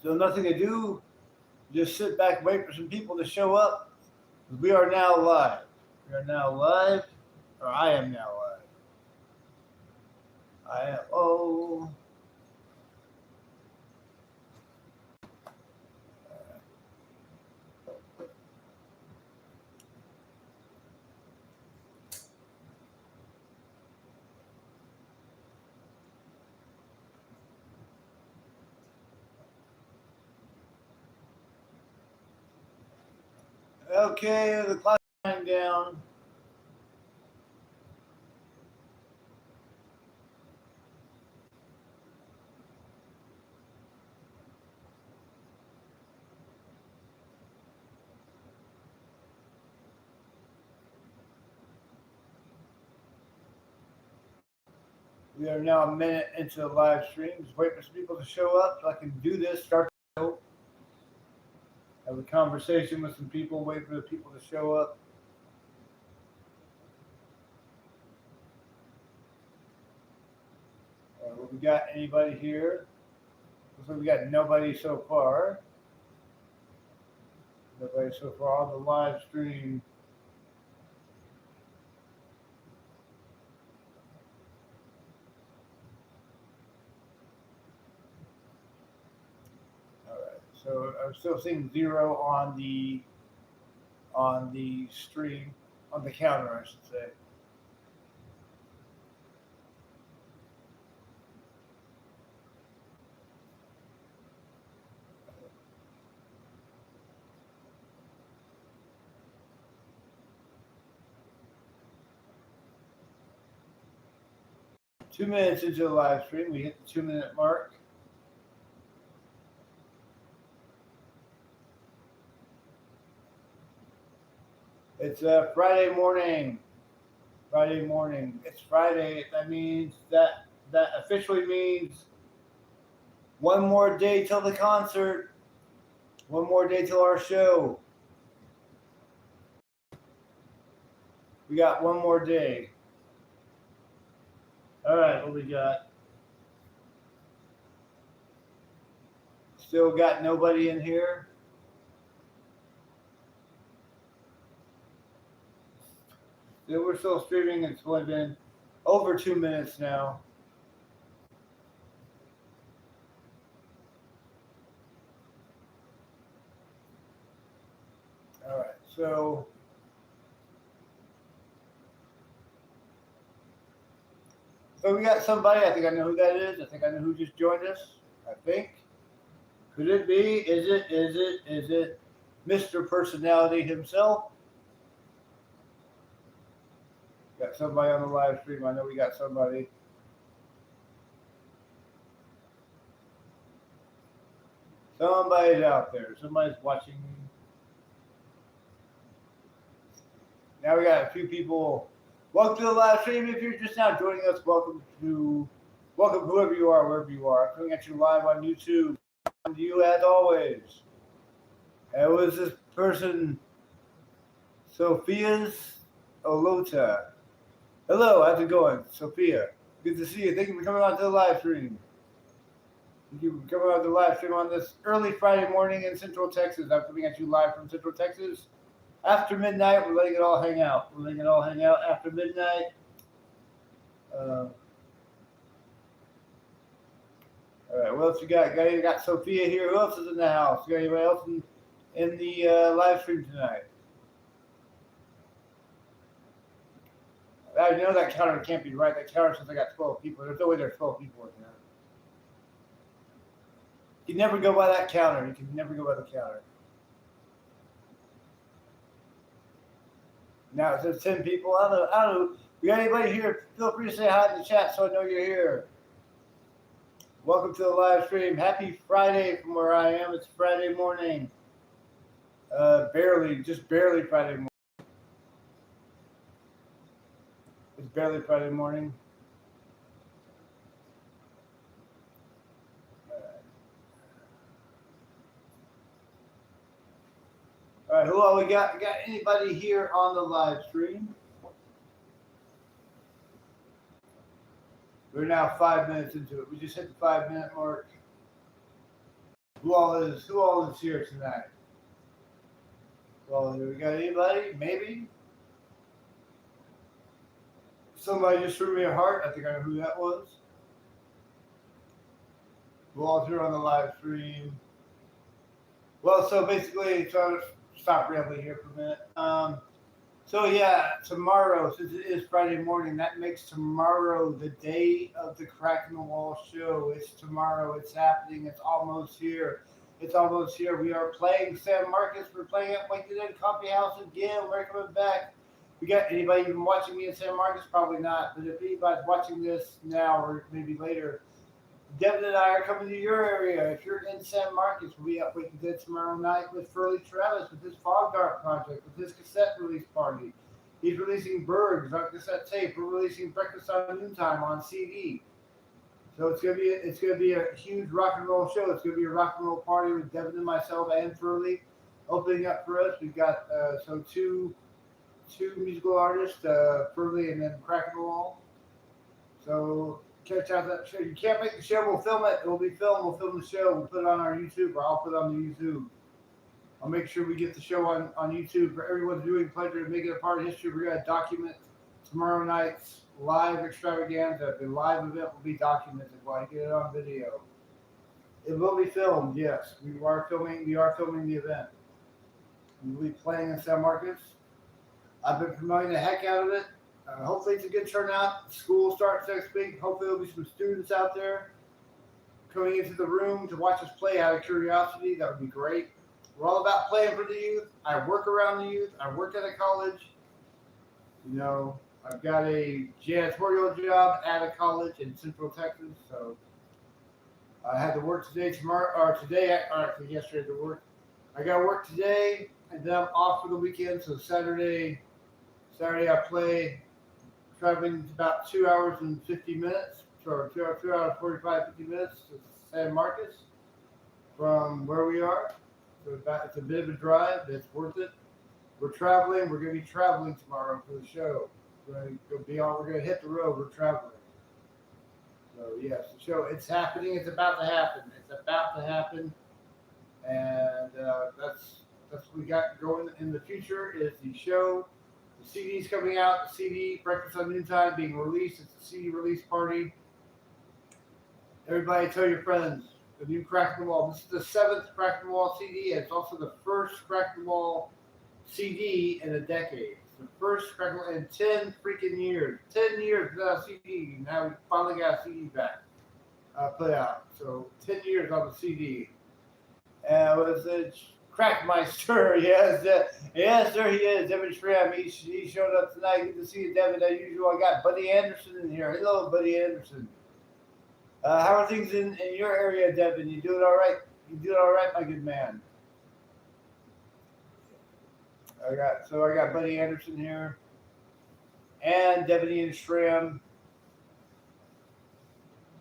So nothing to do. Just sit back and wait for some people to show up. We are now live. We are now live, or I am now live. I am. Oh. Okay, the clock's going down. We are now a minute into the live stream. Just wait for some people to show up so I can do this. Start the show. Have a conversation with some people. Wait for the people to show up. We got anybody here? Looks like we got nobody so far. Nobody so far on the live stream. All right. So I'm still seeing 0 on the stream, on the counter, I should say. Two minutes into the live stream, we hit the 2-minute mark. It's Friday morning. Friday morning. It's Friday. That means that officially means one more day till the concert. One more day till our show. We got one more day. All right, what we got? Still got nobody in here. We're still streaming. It's only been over 2 minutes now. All right, so we got somebody. I think I know who that is. I think I know who just joined us. I think. Could it be? Is it Mr. Personality himself? Got somebody on the live stream. I know we got somebody. Somebody's out there. Somebody's watching. Now we got a few people. Welcome to the live stream. If you're just now joining us, welcome whoever you are, wherever you are. I'm coming at you live on YouTube. To you as always. It was this person, Sophia's Olota. Hello, how's it going, Sophia? Good to see you. Thank you for coming on to the live stream. Thank you for coming on to the live stream on this early Friday morning in Central Texas. I'm coming at you live from Central Texas. After midnight, we're letting it all hang out. We're letting it all hang out after midnight. All right, what else you got? You got Sophia here. Who else is in the house? You got anybody else in the live stream tonight? I know that counter can't be right. That counter says I got 12 people. There's no way there's 12 people in there. You can never go by that counter. You can never go by the counter. Now it says 10 people. I don't know. We got anybody here? Feel free to say hi in the chat so I know you're here. Welcome to the live stream. Happy Friday from where I am. It's Friday morning. Just barely Friday morning. It's barely Friday morning. All right, who all we got? We got anybody here on the live stream? We're now 5 minutes into it. We just hit the 5-minute mark. Who all is here tonight? Well, we got anybody? Maybe somebody just threw me a heart. I think I know who that was. Who all here on the live stream? Well, so basically, so stop rambling here for a minute. So yeah, tomorrow, since it is Friday morning, that makes tomorrow the day of the Crack in the Wall show. It's tomorrow. It's happening. It's almost here. It's almost here. We are playing San Marcos. We're playing at Wake the Dead Coffee House again. We're coming back. We got anybody even watching me in San Marcos? Probably not. But if anybody's watching this now or maybe later, Devin and I are coming to your area. If you're in San Marcos, we'll be up Wake the Dead tomorrow night with Furley Travis with his Fog Dart project, with his cassette release party. He's releasing Bergs on cassette tape. We're releasing Breakfast on Noontime on CD. So it's gonna be a huge rock and roll show. It's gonna be a rock and roll party with Devin and myself and Furley opening up for us. We've got two musical artists, Furley and then Crack in the Wall. So check out that show. You can't make the show. We'll film it. It will be filmed. We'll film the show. We'll put it on our YouTube, or I'll put it on the YouTube. I'll make sure we get the show on YouTube for everyone's viewing pleasure to make it a part of history. We're going to document tomorrow night's live extravaganza. The live event will be documented while I get it on video. It will be filmed, yes. We are filming the event. We'll be playing in San Marcos. I've been promoting the heck out of it. Hopefully it's a good turnout. School starts next week. Hopefully there'll be some students out there coming into the room to watch us play out of curiosity. That would be great. We're all about playing for the youth. I work around the youth. I work at a college. You know, I've got a janitorial job at a college in Central Texas. So I had to work today, tomorrow, or today, or actually yesterday to work. I got to work today, and then I'm off for the weekend. So Saturday I play. Traveling about 2 hours and 50 minutes, or 2 hours 45, 50 minutes to San Marcos from where we are. So it's a bit of a drive, but it's worth it. We're traveling. We're going to be traveling tomorrow for the show. We're going to hit the road. We're traveling. So yes, the show, it's happening. It's about to happen. It's about to happen. And that's what we got going in the future is the show. The CD's coming out. The CD, Breakfast on Noontime, being released. It's a CD release party. Everybody tell your friends. The new Crack in the Wall. This is the 7th Crack in the Wall CD, and it's also the first Crack in the Wall CD in a decade. It's the first Crack in the Wall in 10 freaking years. 10 years without a CD. Now we finally got a CD back put out. So 10 years on the CD. Was it Crackmeister? Yes, there he is. Devin Schramm. He showed up tonight. Good to see you, Devin. As usual, I got Buddy Anderson in here. Hello, Buddy Anderson. How are things in your area, Devin? You doing all right? You doing all right, my good man? I got Buddy Anderson here, and Devin Schramm.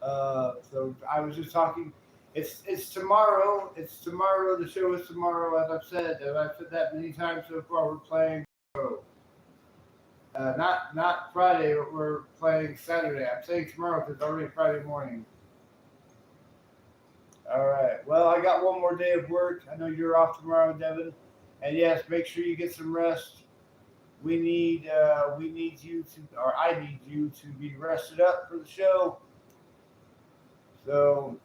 So I was just talking. It's tomorrow. It's tomorrow. The show is tomorrow, as I've said. And I've said that many times so far. We're playing. Not Friday, but we're playing Saturday. I'm saying tomorrow because it's already Friday morning. All right. Well, I got one more day of work. I know you're off tomorrow, Devin. And yes, make sure you get some rest. We need you to, or I need you to be rested up for the show. So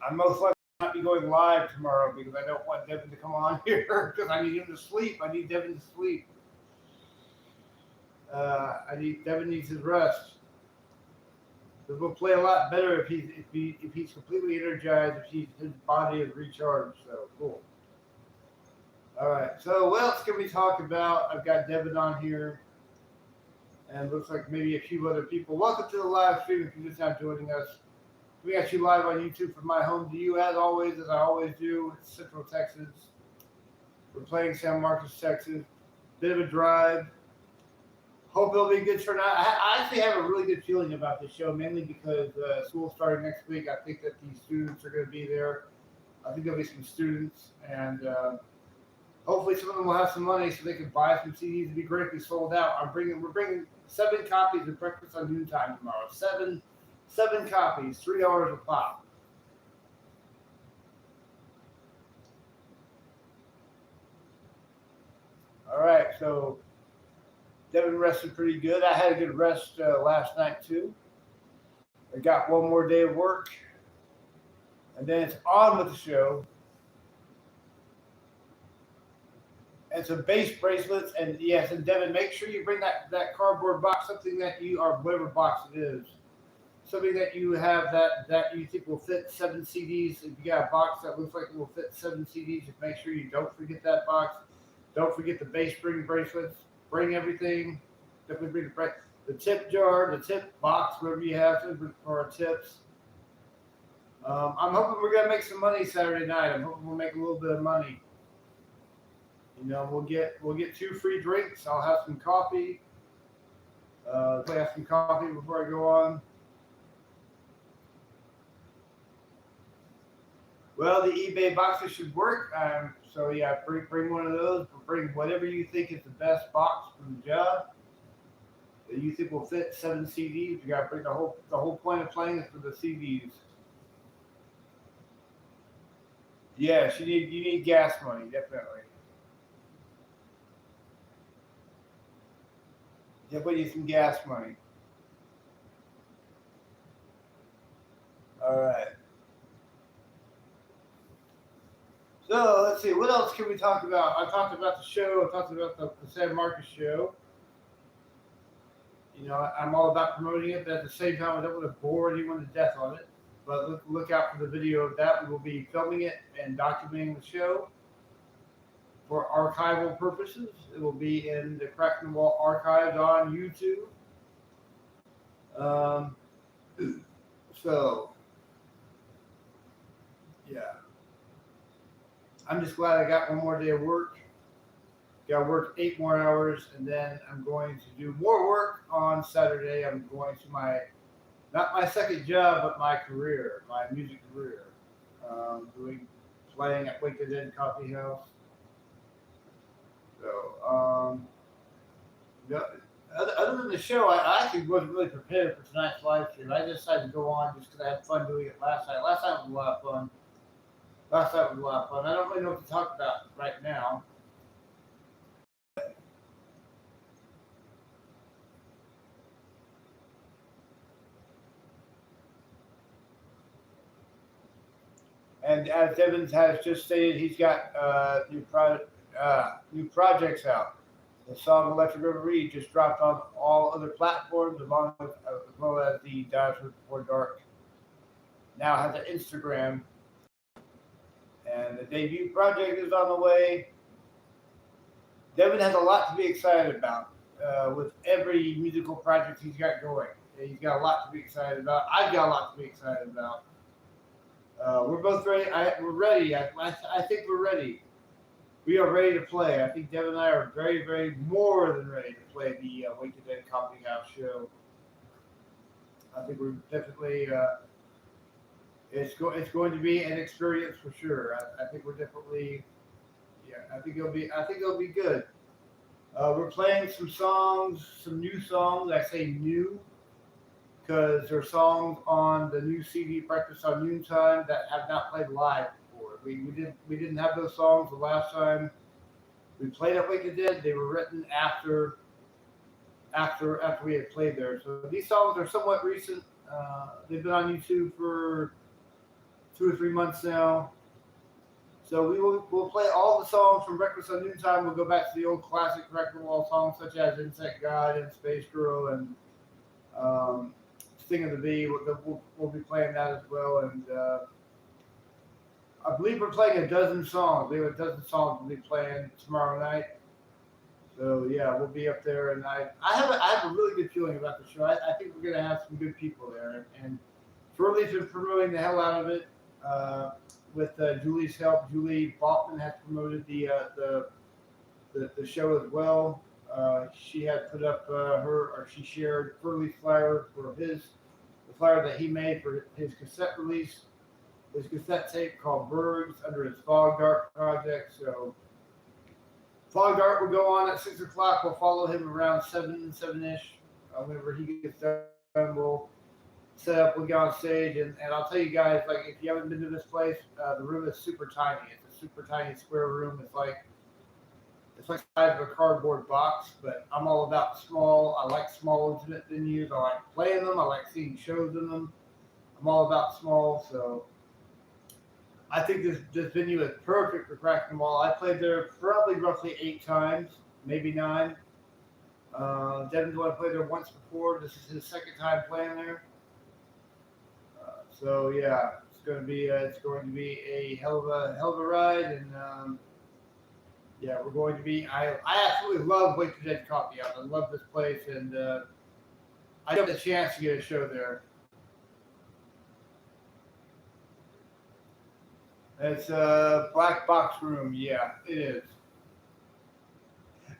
I'm most likely not be going live tomorrow because I don't want Devin to come on here because I need him to sleep. I need Devin to sleep. Devin needs his rest. Because we'll play a lot better if he's completely energized, if his body is recharged. So cool. All right. So what else can we talk about? I've got Devin on here, and looks like maybe a few other people. Welcome to the live stream. If you're just now joining us, we got you live on YouTube from my home to you, as always, as I always do. It's Central Texas. We're playing San Marcos, Texas. Bit of a drive. Hope it'll be a good turnout. I actually have a really good feeling about this show, mainly because school starting next week. I think that the students are going to be there. I think there'll be some students, and hopefully some of them will have some money so they can buy some CDs. It'd be great if we sold out. We're bringing 7 copies of Breakfast on Noontime tomorrow. Seven copies, $3 a pop. So Devin rested pretty good. I had a good rest last night too. I got one more day of work, and then it's on with the show. And some bass bracelets, and yes, and Devin, make sure you bring that cardboard box, something that you, or whatever box it is, something that you have that you think will fit 7 CDs. If you got a box that looks like it will fit 7 CDs, just make sure you don't forget that box. Don't forget the bass string bracelets. Bring everything. Definitely bring the tip jar, the tip box, whatever you have for our tips. I'm hoping we're gonna make some money Saturday night. I'm hoping we'll make a little bit of money. You know, we'll get 2 free drinks. I'll have some coffee. I'll have some coffee before I go on. Well, the eBay boxes should work. So yeah, bring one of those. Bring whatever you think is the best box for the job that you think will fit 7 CDs. You got to bring the whole point of playing is for the CDs. Yes, you need gas money, definitely. Definitely need some gas money. All right. So let's see, what else can we talk about? I talked about the show. I talked about the San Marcos show. You know, I'm all about promoting it, but at the same time, I don't want to bore anyone to death on it. But look out for the video of that. We will be filming it and documenting the show for archival purposes. It will be in the Crack in the Wall archives on YouTube. So, yeah. I'm just glad I got one more day of work. Got to work 8 more hours, and then I'm going to do more work on Saturday. I'm going to not my second job, but my career, my music career. Playing at Wake the Dead Coffee House. So, other than the show, I actually wasn't really prepared for tonight's live stream. I decided to go on just because I had fun doing it last night. Last night was a lot of fun. I don't really know what to talk about right now. And as Devin has just stated, he's got new projects out. The song Electric River Reed just dropped on all other platforms, as well as the Dashwood Before Dark. Now has an Instagram. And the debut project is on the way. Devin has a lot to be excited about with every musical project he's got going. He's got a lot to be excited about. I've got a lot to be excited about. We're both ready. We're ready. I think we're ready. We are ready to play. I think Devin and I are very, very more than ready to play the Wake the Dead Coffee House show. I think we're definitely. It's going to be an experience for sure. I think we're definitely. Yeah, I think it'll be good. We're playing some songs, some new songs. I say new because there are songs on the new CD Breakfast on Noontime that have not played live before. We didn't have those songs the last time we played at Wake the Dead. They were written after we had played there. So these songs are somewhat recent. They've been on YouTube for 2 or 3 months now. So we'll play all the songs from Breakfast on Noontime. We'll go back to the old classic Crack in the Wall songs such as Insect God and Space Girl and Sting of the Bee. We'll be playing that as well. And I believe we're playing a dozen songs. We have a dozen songs we'll be playing tomorrow night. So yeah, we'll be up there. And I have a really good feeling about the show. I think we're going to have some good people there. And Furley's been promoting the hell out of it. With Julie's help, Julie Bachman has promoted the show as well. She had put up she shared Furley's flyer for the flyer that he made for his cassette release, his cassette tape called Bergs under his Fog Dart project. So Fog Dart will go on at 6 o'clock. We'll follow him around 7-ish. Whenever he gets done, we'll set up, we'll get on stage, and I'll tell you guys, like, if you haven't been to this place, the room is super tiny. It's a super tiny square room. It's like the size of a cardboard box, but I'm all about small. I like small, intimate venues. I like playing them. I like seeing shows in them. I'm all about small, so I think this venue is perfect for Cracking the Wall. I played there probably roughly 8 times, maybe 9. Devin's only played there once before. This is his second time playing there. So yeah, it's going to be a hell of a ride, and yeah, we're going to be. I absolutely love Wake the Dead Coffee House. I love this place, and I got the chance to get a show there. It's a black box room. Yeah, it is.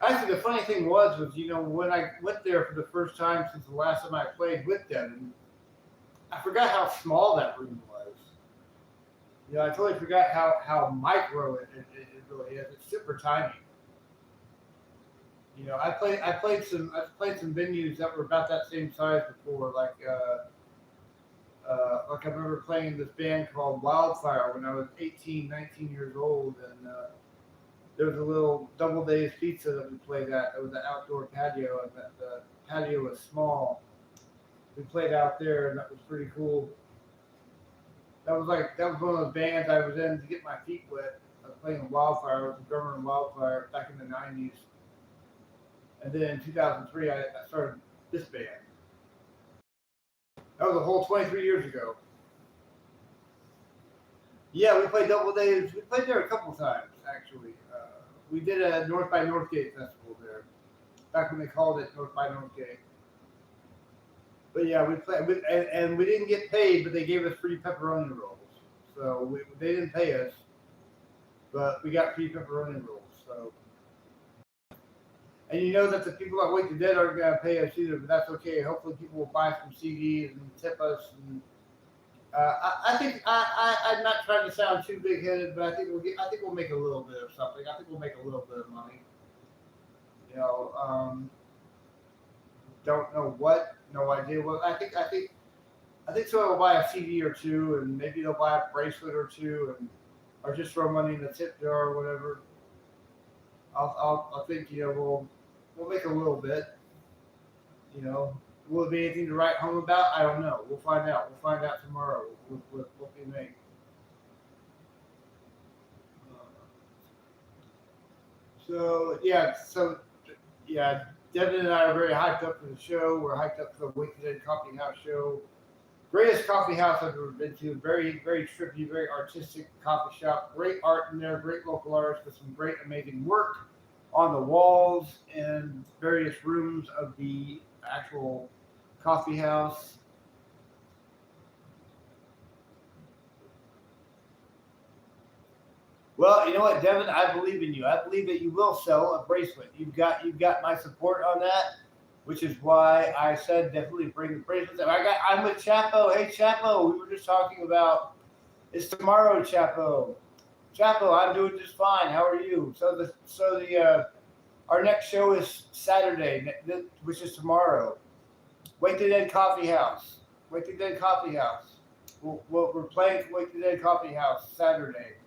Actually, the funny thing was when I went there for the first time since the last time I played with Devin, I forgot how small that room was. I totally forgot how micro it really is. It's super tiny. I've played some venues that were about that same size before, like I remember playing in this band called Wildfire when I was 18, 19 years old, and there was a little Double Days Pizza that we played at. It was an outdoor patio, and the patio was small. We played out there, and that was pretty cool. That was one of those bands I was in to get my feet wet. I was playing in Wildfire. I was a drummer in Wildfire back in the 90s. And then in 2003, I started this band. That was a whole 23 years ago. Yeah, we played Double Days. We played there a couple times, actually. We did a North by Northgate festival there, back when they called it North by Northgate. But yeah, we played, and we didn't get paid, but they gave us free pepperoni rolls. So they didn't pay us, but we got free pepperoni rolls. So, and you know that the people that Wake the Dead aren't going to pay us either, but that's okay. Hopefully, people will buy some CDs and tip us. And I think I'm not trying to sound too big headed, but I think we'll make a little bit of something. I think we'll make a little bit of money. Don't know what, no idea what. I think someone will buy a CD or two, and maybe they'll buy a bracelet or two, or just throw money in the tip jar or whatever. I think we'll make a little bit. Will it be anything to write home about? I don't know. We'll find out. We'll find out tomorrow what we make. So yeah, Devin and I are very hyped up for the show. We're hyped up for the Wake the Dead Coffee House show. Greatest coffee house I've ever been to. Very, very trippy, very artistic coffee shop. Great art in there. Great local artists with some great, amazing work on the walls and various rooms of the actual coffee house. Well, you know what, Devin? I believe in you. I believe that you will sell a bracelet. You've got my support on that, which is why I said definitely bring the bracelets. I'm with Chapo. Hey, Chapo, we were just talking about it's tomorrow, Chapo. Chapo, I'm doing just fine. How are you? So our next show is Saturday, which is tomorrow. Wake the Dead Coffee House. Wake the Dead Coffee House. We're playing Wake the Dead Coffee House Saturday.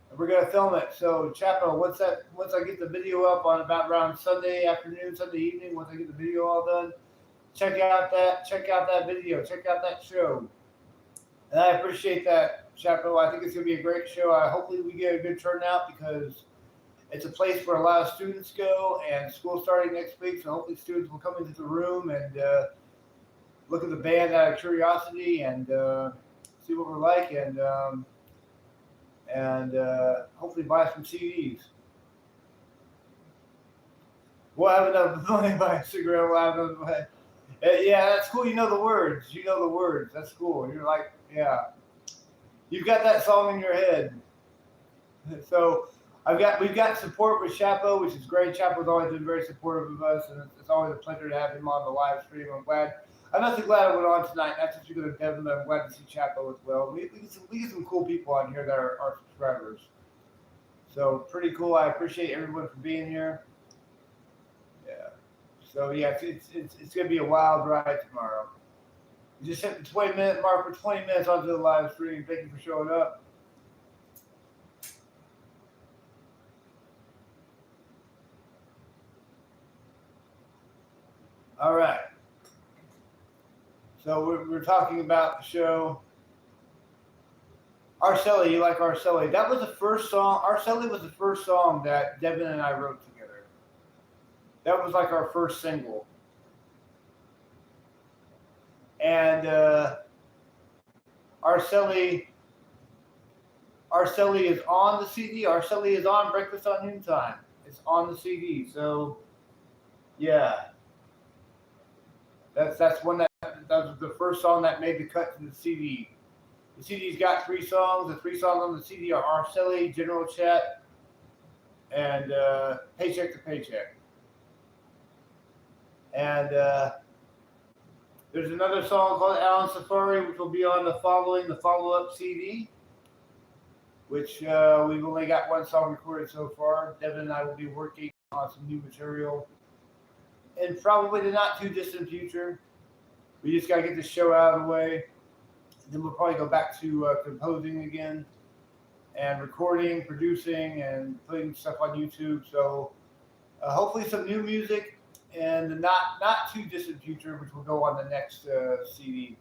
And we're gonna film it. So Chapo, once I get the video up on about around Sunday afternoon, Sunday evening, once I get the video all done, check out that video, check out that show. And I appreciate that, Chapo. I think it's gonna be a great show. Hopefully we get a good turnout because it's a place where a lot of students go, and school's starting next week, so hopefully students will come into the room and look at the band out of curiosity and see what we're like, and hopefully buy some CDs. We'll have enough money to buy a cigarette. We'll have enough money. Yeah, that's cool. You know the words. That's cool. You're like, yeah. You've got that song in your head. So we've got support with Chapo, which is great. Chapo's always been very supportive of us, and it's always a pleasure to have him on the live stream. I'm not so glad I went on tonight. Not just because of Devin, but I'm glad to see Chapo as well. We get some cool people on here that are our subscribers. So pretty cool. I appreciate everyone for being here. Yeah. So yeah, it's gonna be a wild ride tomorrow. We just hit the 20-minute mark. We're 20 minutes onto the live stream. Thank you for showing up. All right. So we're talking about the show. Arcelli, you like Arcelli? That was the first song. Arcelli was the first song that Devin and I wrote together. That was like our first single. And Arcelli is on the CD. Arcelli is on Breakfast on Noontime. It's on the CD. So yeah, that's one that was the first song that made the cut to the CD. The CD's got 3 songs. The 3 songs on the CD are Arcelli, General Chat, and Paycheck to Paycheck. And there's another song called Alan Safari, which will be on the follow-up CD, which we've only got 1 song recorded so far. Devin and I will be working on some new material in probably the not too distant future. We just got to get this show out of the way. Then we'll probably go back to composing again and recording, producing, and putting stuff on YouTube. So hopefully some new music in the not too distant future, which will go on the next CD.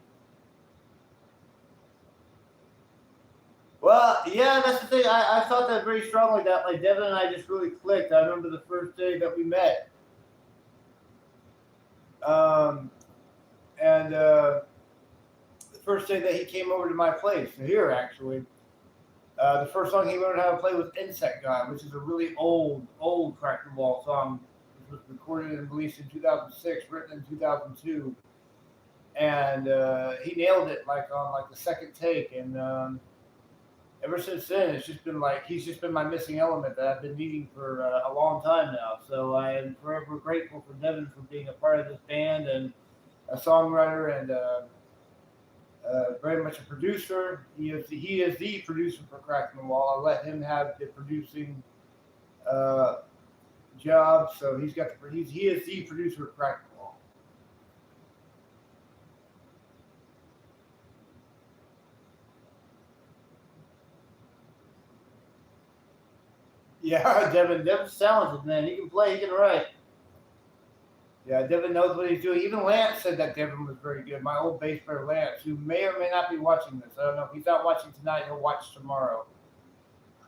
Well, yeah, that's the thing. I thought that very strongly, that like Devin and I just really clicked. I remember the first day that we met. The first day that he came over to my place, here actually, the first song he learned how to play was Insect God, which is a really old Crack the Wall song, which was recorded and released in 2006, written in 2002. And he nailed it like on like the second take. And ever since then, it's just been like, he's just been my missing element that I've been needing for a long time now. So I am forever grateful for Devin for being a part of this band and a songwriter and very much a producer. He is the producer for Cracking the Wall. I let him have the producing job, so he is the producer of Cracking the Wall. Yeah, Devin's talented, man. He can play, he can write. Yeah, Devin knows what he's doing. Even Lance said that Devin was very good. My old bass player Lance, who may or may not be watching this. I don't know. If he's not watching tonight, he'll watch tomorrow.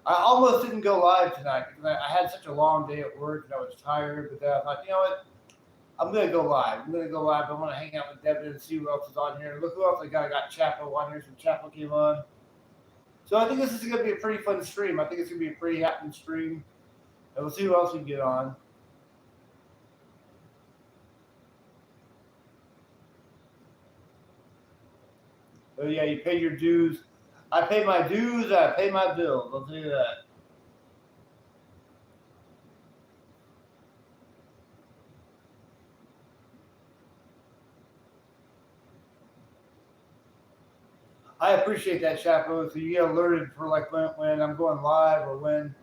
I almost didn't go live tonight because I had such a long day at work and I was tired. But then I thought, you know what? I'm going to go live. I want to hang out with Devin and see who else is on here. Look who else I got. I got Chapo on here. So Chapo came on. So I think this is going to be a pretty fun stream. I think it's going to be a pretty happening stream. And we'll see who else we can get on. So yeah, you pay your dues. I pay my dues, I pay my bills. I'll tell you that. I appreciate that, Chapo. So you get alerted for like when I'm going live or when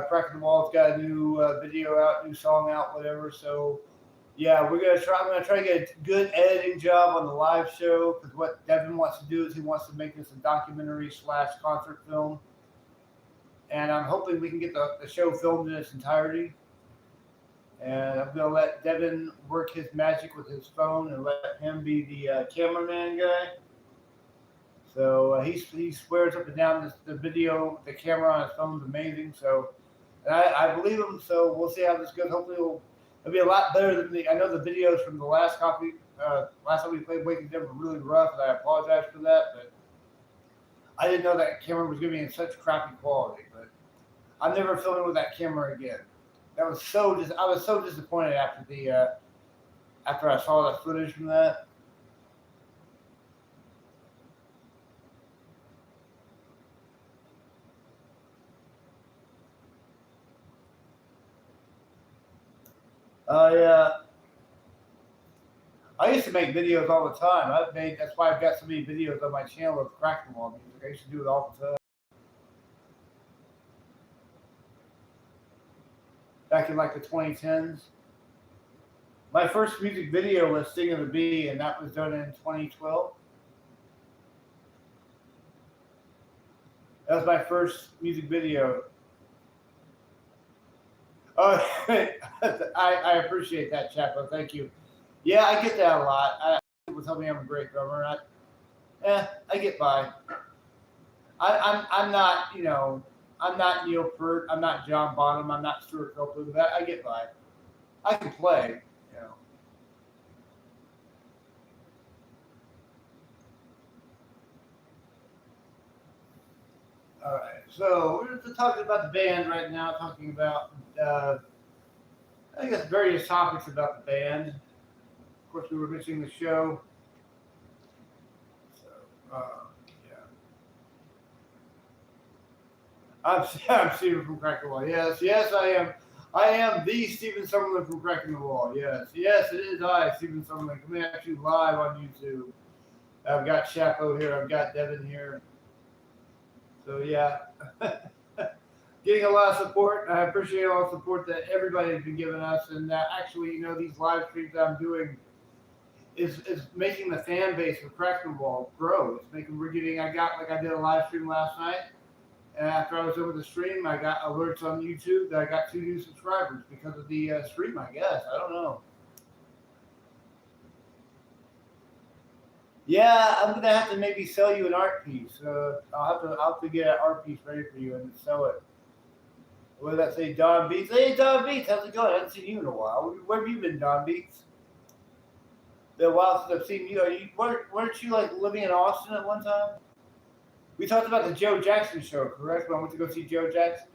Cracking the Wall's got a new video out, new song out, whatever. So yeah, I'm gonna try to get a good editing job on the live show, because what Devin wants to do is he wants to make this a documentary / concert film, and I'm hoping we can get the show filmed in its entirety. And I'm gonna let Devin work his magic with his phone and let him be the cameraman guy. So he swears up and down the video, the camera on his phone is amazing. So, and I believe him. So we'll see how this goes. Hopefully it'll be a lot better than I know the videos from the last time we played Waking Dead were really rough, and I apologize for that. But I didn't know that camera was going to be in such crappy quality. But I'm never filming with that camera again. I was so disappointed after I saw that footage from that. I used to make videos all the time. That's why I've got so many videos on my channel of Cracking the Wall music. I used to do it all the time. Back in like the 2010s. My first music video was Sting of the Bee, and that was done in 2012. That was my first music video. Oh, I appreciate that, Chapo. Thank you. Yeah, I get that a lot. People tell me I'm a great drummer. I get by. I'm not, I'm not Neil Peart. I'm not John Bonham. I'm not Stuart Copeland. That I get by. I can play. You know. All right. So we're just talking about the band right now. Talking about, I guess, various topics about the band. Of course, we were missing the show. So, yeah. I'm Stephen from Cracking the Wall. Yes, yes, I am. I am the Stephen Summerlin from Cracking the Wall. Yes, yes, it is I, Stephen Summerlin, coming at you live on YouTube. I've got Chapo here. I've got Devin here. So yeah, getting a lot of support. I appreciate all the support that everybody has been giving us, and actually, these live streams that I'm doing is making the fan base of Cracking the Wall grow. It's making I did a live stream last night. And after I was over the stream, I got alerts on YouTube that I got 2 new subscribers because of the stream, I guess. I don't know. Yeah, I'm gonna have to maybe sell you an art piece. I'll have to get an art piece ready for you and sell it. What did that say, Don Beats? Hey, Don Beats, how's it going? I haven't seen you in a while. Where have you been, Don Beats? Been a while since I've seen you. Weren't you like living in Austin at one time? We talked about the Joe Jackson show, correct? When I went to go see Joe Jackson.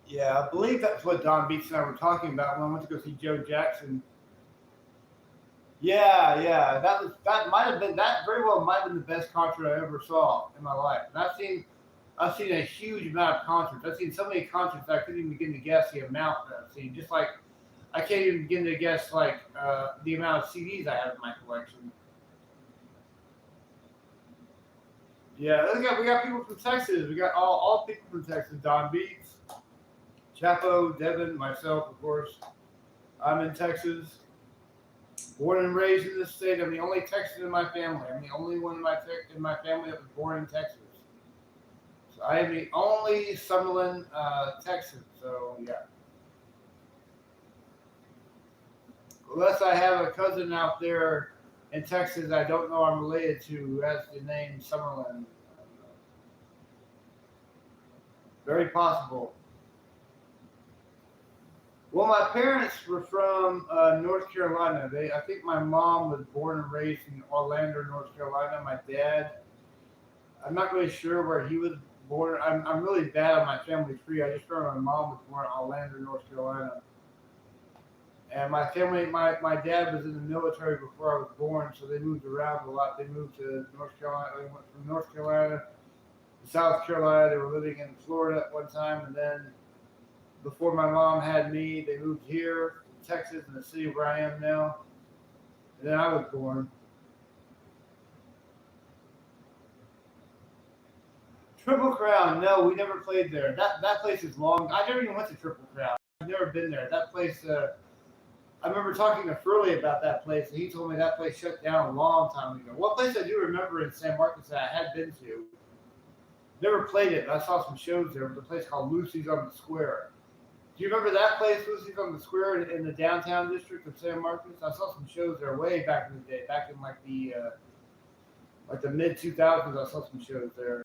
Yeah, I believe that's what Don Beats and I were talking about when I went to go see Joe Jackson. Yeah, yeah, that might have been that very well might have been the best concert I ever saw in my life. And I've seen a huge amount of concerts. I've seen so many concerts that I couldn't even begin to guess the amount that I've seen. Just like I can't even begin to guess like the amount of CDs I have in my collection. Yeah, we got people from Texas. We got all people from Texas. Don Beats, Chapo, Devin, myself, of course. I'm in Texas, born and raised in this state. I'm the only Texan in my family. I'm the only one in my family that was born in Texas. So I am the only Summerlin Texan. So yeah, unless I have a cousin out there in Texas I don't know I'm related to who has the name Summerlin. Very possible. Well, my parents were from North Carolina. I think my mom was born and raised in Orlando, North Carolina. My dad, I'm not really sure where he was born. I'm really bad on my family tree. I just remember my mom was born in Orlando, North Carolina. And my dad was in the military before I was born, so they moved around a lot. They moved to North Carolina. They went from North Carolina to South Carolina. They were living in Florida at one time, and then before my mom had me, they moved here to Texas in the city where I am now. And then I was born. Triple Crown, no, we never played there. That place is long. I never even went to Triple Crown. I've never been there. That place. I remember talking to Furley about that place, and he told me that place shut down a long time ago. One place I do remember in San Marcos that I had been to, never played it, but I saw some shows there. It was a place called Lucy's on the Square. Do you remember that place, Lucy's on the Square in the downtown district of San Marcos? I saw some shows there way back in the day, back in like the mid 2000s. I saw some shows there.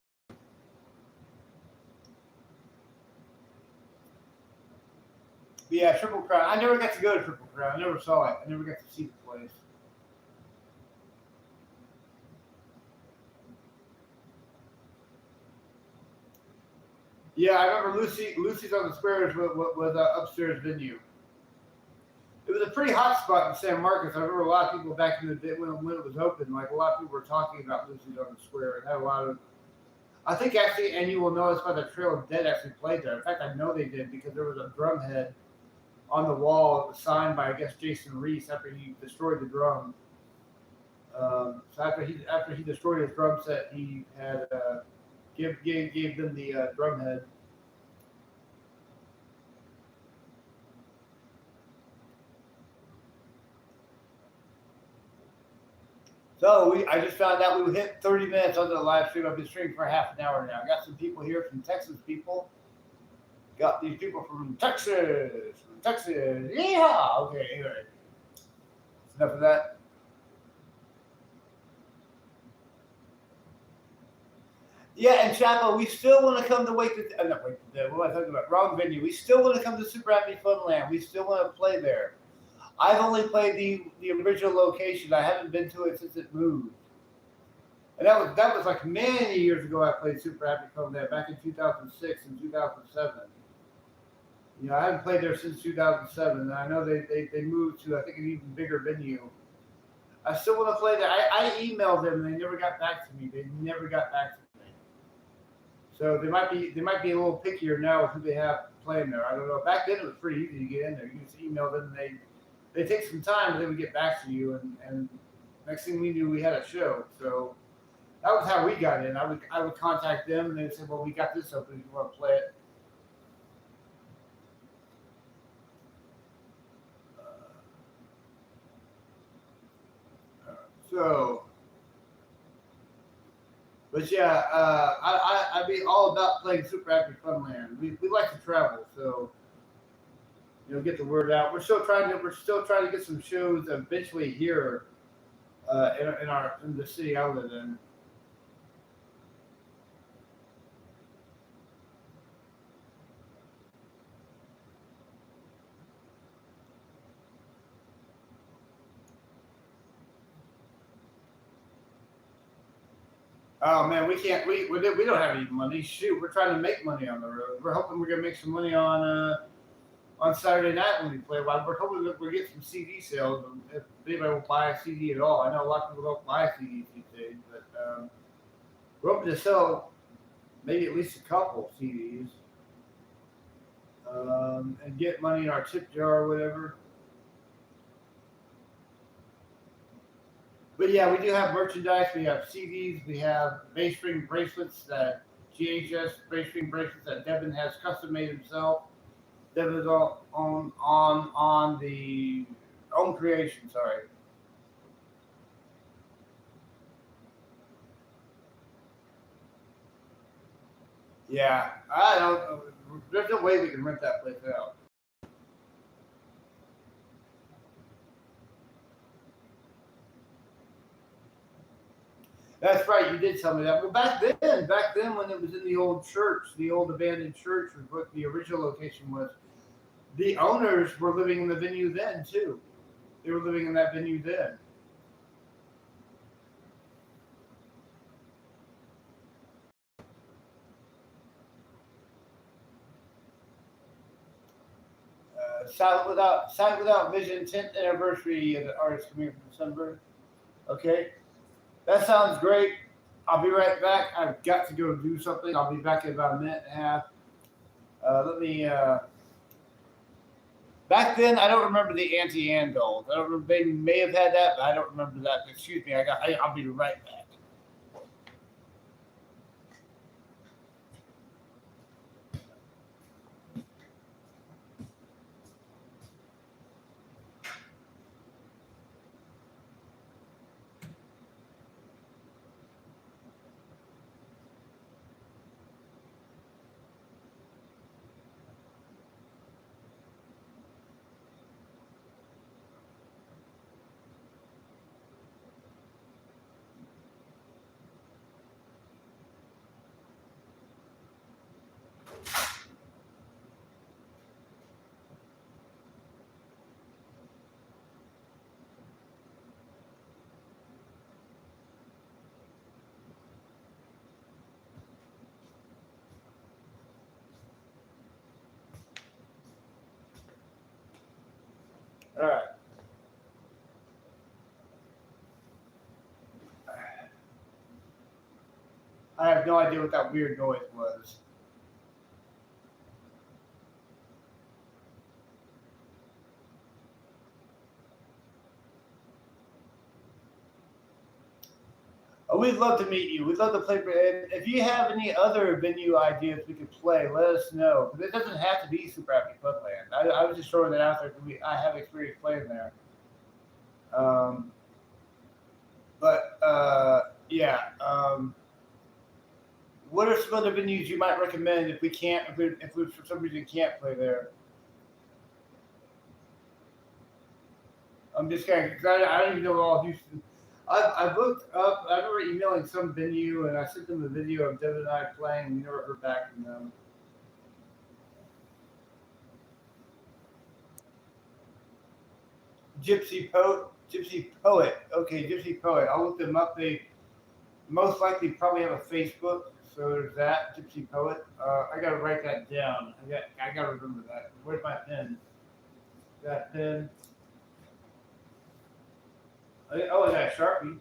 But yeah, Triple Crown. I never got to go to Triple Crown. I never saw it. I never got to see the place. Yeah, I remember Lucy's on the Square was an upstairs venue. It was a pretty hot spot in San Marcos. I remember a lot of people back in the day when it was open. Like a lot of people were talking about Lucy's on the Square. It had a lot of. I think actually, and you will notice by the Trail of Dead actually played there. In fact, I know they did because there was a drum head on the wall. It was signed by I guess Jason Reese after he destroyed the drum. So after he destroyed his drum set, he had gave them the drum head. So I just found out we hit 30 minutes on the live stream. I've been streaming for half an hour now. Got some people here from Texas. People got these people from Texas. Yeehaw! Okay, anyway, enough of that. Yeah, and Chapo, we still want to come to what am I talking about? Wrong venue. We still want to come to Super Happy Funland. We still want to play there. I've only played the original location. I haven't been to it since it moved. And that was like many years ago. I played Super Happy Funland back in 2006 and 2007. You know, I haven't played there since 2007, and I know they moved to I think an even bigger venue. I still want to play there. I emailed them and they never got back to me. They never got back to me. So they might be a little pickier now with who they have playing there. I don't know. Back then it was pretty easy to get in there. You just email them and they take some time, but they would get back to you. And next thing we knew, we had a show. So that was how we got in. I would contact them and they'd say, well, we got this open. If you want to play it. So, but yeah, I'd be all about playing Super Happy Funland. We like to travel, so you know, get the word out. We're still trying to get some shows eventually here in the city I live in. Oh man, we can't. We don't have any money. Shoot, we're trying to make money on the road. We're hoping we're gonna make some money on Saturday night when we play. Well, we're hoping that we'll get some CD sales. If anybody will buy a CD at all, I know a lot of people don't buy CDs these days, but we're hoping to sell maybe at least a couple CDs and get money in our tip jar or whatever. But yeah, we do have merchandise. We have CDs. We have bass string bracelets that GHS bass string bracelets that Devin has custom made himself. Devin's on the own creation. Sorry. Yeah, I don't know. There's no way we can rent that place out. That's right. You did tell me that. Well, back then when it was in the old church, the old abandoned church was what the original location was. The owners were living in the venue then too. They were living in that venue then. Silent Without Vision 10th anniversary of the artist coming from Sunburn. Okay, that sounds great. I'll be right back. I've got to go do something. I'll be back in about a minute and a half. Let me. Back then, I don't remember the anti-Ann dolls. I don't remember. They may have had that, but I don't remember that. Excuse me. I'll be right back. All right. I have no idea what that weird noise was. We'd love to meet you. We'd love to play. And if you have any other venue ideas we could play, let us know. But it doesn't have to be Super Happy Funland. I was just throwing that out there because I have experience playing there. But yeah. What are some other venues you might recommend if we can't, if we for some reason can't play there? I'm just kind of, I don't even know all Houston. I've looked up. I remember emailing some venue, and I sent them a video of Devin and I playing. And we never heard back from them. Gypsy Poet. Okay, Gypsy Poet. I'll look them up. They most likely probably have a Facebook. So there's that Gypsy Poet. I gotta write that down. I gotta remember that. Where's my pen? That pen. Oh, I got a Sharpie.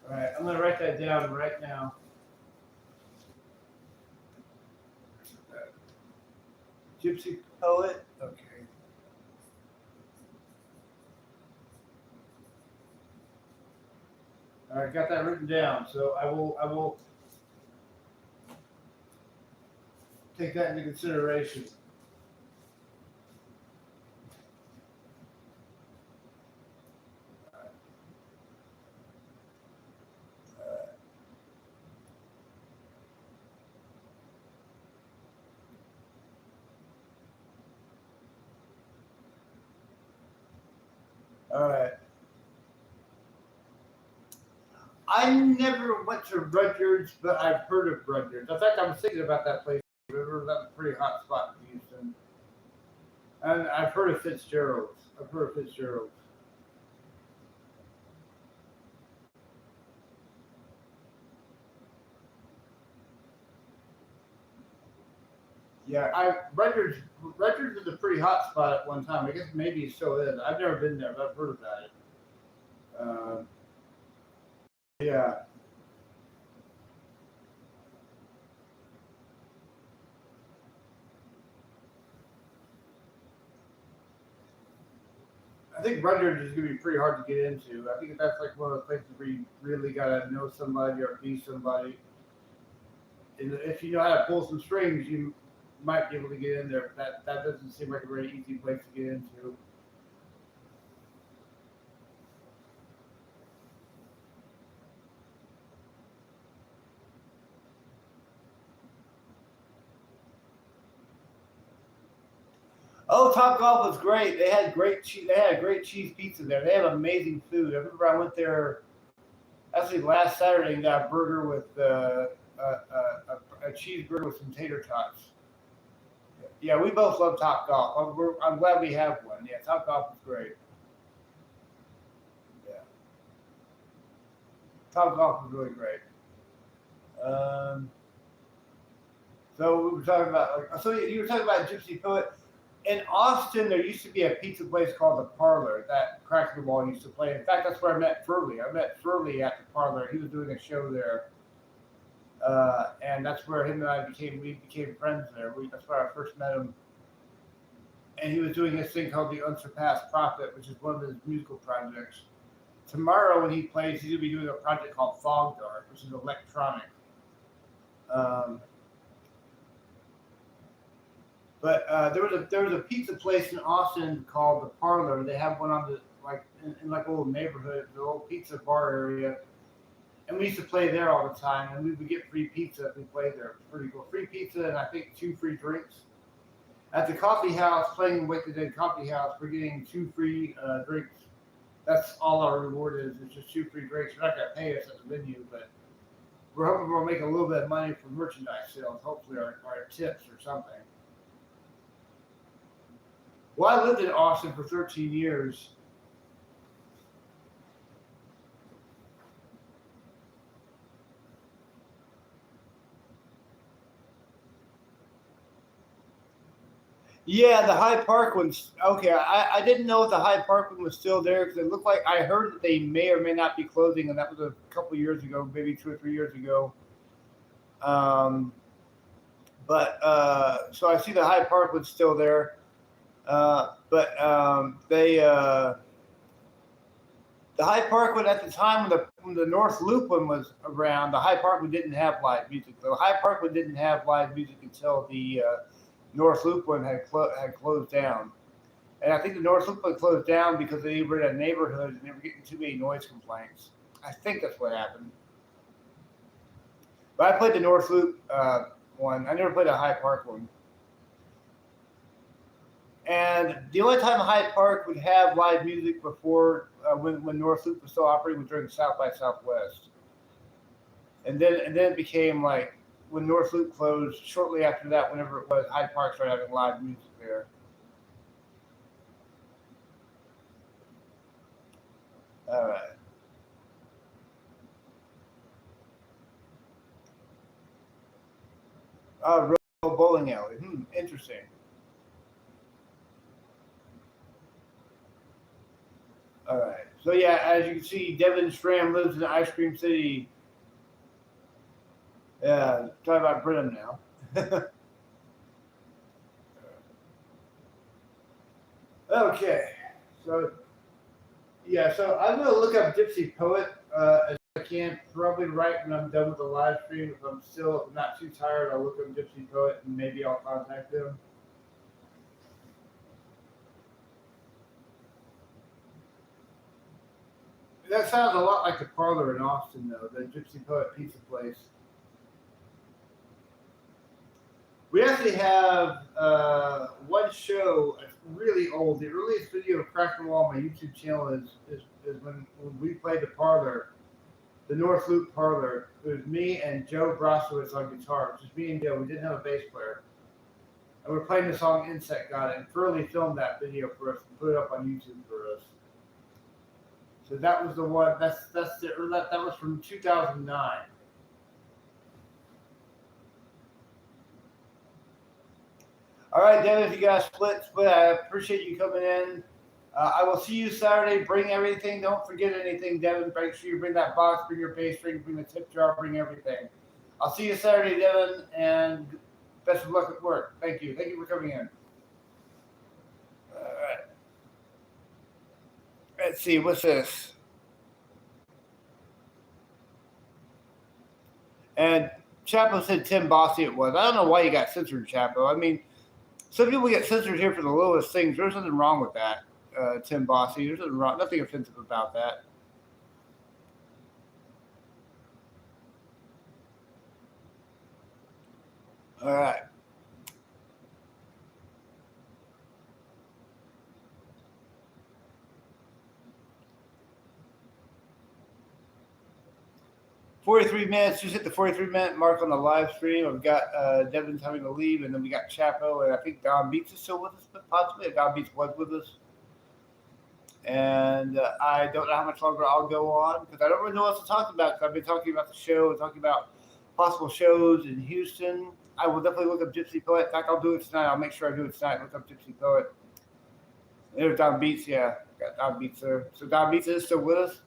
All right, I'm gonna write that down right now. Gypsy Poet. Okay. All right, got that written down. So I will take that into consideration. All right. I never went to Rudyard's, but I've heard of Rudyard's. In fact, I was thinking about that place. That's a pretty hot spot in Houston. And I've heard of Fitzgerald's. I've heard of Fitzgerald's. Yeah, Rudyard's is a pretty hot spot at one time. I guess maybe it still is. I've never been there, but I've heard about it. Yeah, I think Rudyard's is gonna be pretty hard to get into. I think that's like one of the places where you really gotta know somebody or be somebody. And if you know how to pull some strings, you might be able to get in there. That doesn't seem like a very easy place to get into. Oh, Top Golf was great. They had great cheese. They had a great cheese pizza there. They have amazing food. I remember I went there actually last Saturday and got a burger with a cheeseburger with some tater tots. Yeah, we both love Top Golf. I'm glad we have one. Yeah, Top Golf is great. Yeah, Top Golf is really great. Um, so we were talking about so you were talking about Gypsy Poet. In Austin, there used to be a pizza place called the Parlor that Crack the Wall used to play. In fact, that's where I met Furley. I met Furley at the Parlor. He was doing a show there, and that's where him and I became friends there. That's where I first met him. And he was doing this thing called the Unsurpassed Prophet, which is one of his musical projects. Tomorrow, when he plays, he's gonna be doing a project called Fog Dark, which is electronic. Um, But there was a pizza place in Austin called the Parlor. They have one on the like in like a little neighborhood, the old pizza bar area, and we used to play there all the time. And we would get free pizza if we played there. It was pretty cool. Free pizza and I think two free drinks. At the coffee house, playing in Wake the Dead Coffee House, we're getting two free drinks. That's all our reward is. It's just two free drinks. They're not gonna pay us at the venue, but we're hoping we'll make a little bit of money from merchandise sales. Hopefully, our tips or something. Well, I lived in Austin for 13 years. Yeah, the High Park one's okay. I didn't know if the High Park one was still there because it looked like I heard that they may or may not be closing, and that was a couple years ago, maybe 2 or 3 years ago. Um, but so I see the High Park one's still there. But the High Park one at the time when the North Loop one was around, the High Park one didn't have live music. The High Park one didn't have live music until the North Loop one had closed down. And I think the North Loop was closed down because they were in a neighborhood and they were getting too many noise complaints. I think that's what happened. But I played the North Loop one. I never played a Hyde Park one. And the only time Hyde Park would have live music before when North Loop was still operating was during South by Southwest. And then it became like when North Loop closed shortly after that, whenever it was, Hyde Park started having live music there. All right. Real bowling alley. Interesting. All right. So yeah, as you can see, Devin Stram lives in Ice Cream City. Yeah, talking about Brenham now. Okay. So yeah, so I'm gonna look up Gypsy Poet as I can. Probably right when I'm done with the live stream. If I'm still not too tired, I'll look up Gypsy Poet and maybe I'll contact them. That sounds a lot like the parlor in Austin, though, the Gypsy Poet Pizza Place. We actually have one show, it's really old. The earliest video of Crack the Wall on my YouTube channel is when we played the parlor, the North Loop parlor. It was me and Joe Brosowitz on guitar. Just me and Joe. We didn't have a bass player. And we're playing the song Insect God, and Furley filmed that video for us and put it up on YouTube for us. So that was the one. That was from 2009. All right, Devin, if you guys split. I appreciate you coming in. I will see you Saturday. Bring everything. Don't forget anything, Devin. Make sure you bring that box, bring your bass string, bring the tip jar, bring everything. I'll see you Saturday, Devin, and best of luck at work. Thank you. Thank you for coming in. All right. Let's see. What's this? And Chapo said Tim Bossy it was. I don't know why you got censored, Chapo. I mean, some people get censored here for the lowest things. There's nothing wrong with that, Tim Bossy. There's nothing offensive about that. All right. $43 just hit the 43-minute mark on the live stream. I've got Devin's having to leave, and then we got Chapo, and I think Don Beats is still with us, but possibly. Don Beats was with us. And I don't know how much longer I'll go on because I don't really know what else to talk about because I've been talking about the show and talking about possible shows in Houston. I will definitely look up Gypsy Poet. In fact, I'll do it tonight. I'll make sure I do it tonight. Look up Gypsy Poet. There's Don Beats, yeah. Got Don Beats there. So Don Beats is still with us.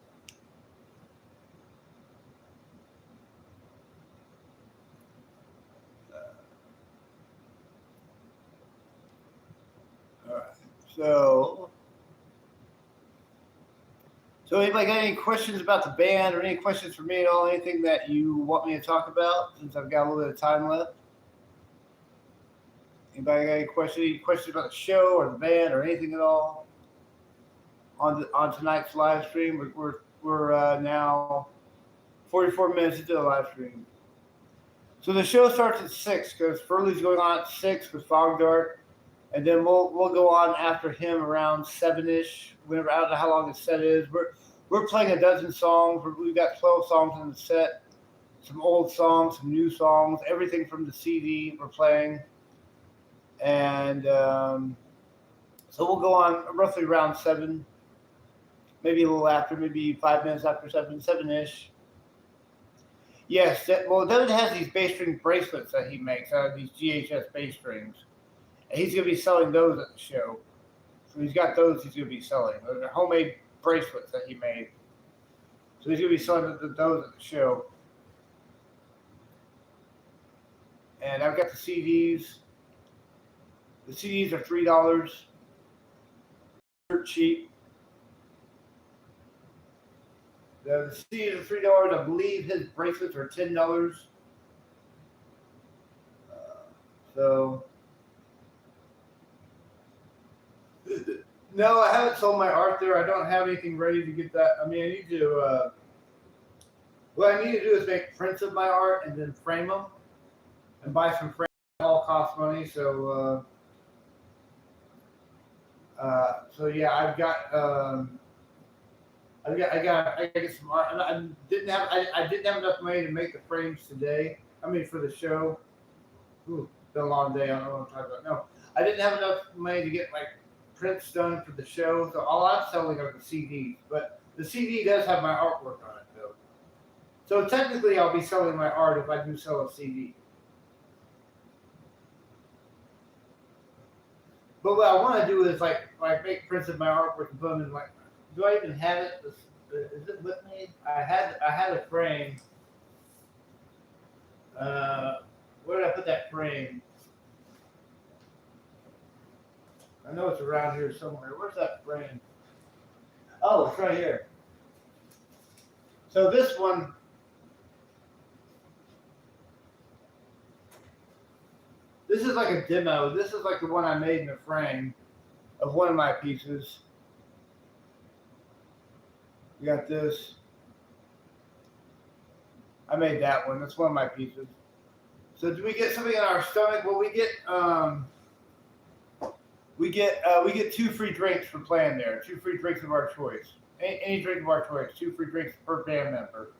All right. So anybody got any questions about the band or any questions for me at all? Anything that you want me to talk about since I've got a little bit of time left? Anybody got any questions about the show or the band or anything at all on tonight's live stream? We're now 44 minutes into the live stream. So the show starts at 6 because Furley's going on at 6 with Fog Dart, and then we'll go on after him around 7-ish. Whenever, I don't know how long the set is. We're playing a dozen songs. We've got 12 songs in the set. Some old songs, some new songs, everything from the CD we're playing. And so we'll go on roughly around 7, maybe a little after, maybe 5 minutes after 7-ish. Yes, Devin has these bass string bracelets that he makes out of these GHS bass strings. And he's going to be selling those at the show. So he's got those he's going to be selling. They're homemade bracelets that he made. So he's going to be selling those at the show. And I've got the CDs. The CDs are $3. They're cheap. The CDs are $3. I believe his bracelets are $10. So No, I haven't sold my art there. I don't have anything ready to get that. I mean, I need to. What I need to do is make prints of my art and then frame them and buy some frames. All cost money. So yeah, I've got. I got to get some art. I didn't have enough money to make the frames today. I mean, for the show. Ooh, been a long day. I don't know what I'm talking about. No, I didn't have enough money to get like prints done for the show. So all I'm selling are the CDs. But the CD does have my artwork on it though. So technically, I'll be selling my art if I do sell a CD. But what I want to do is like make prints of my artwork and put them in like. Do I even have it? Is it with me? I had a frame. Where did I put that frame? I know it's around here somewhere. Where's that frame? Oh, it's right here. So this one. This is like a demo. This is like the one I made in the frame of one of my pieces. We got this. I made that one. That's one of my pieces. So do we get something in our stomach? Well, we get 2 free drinks for playing there. 2 free drinks of our choice. Any drink of our choice. 2 free drinks per band member.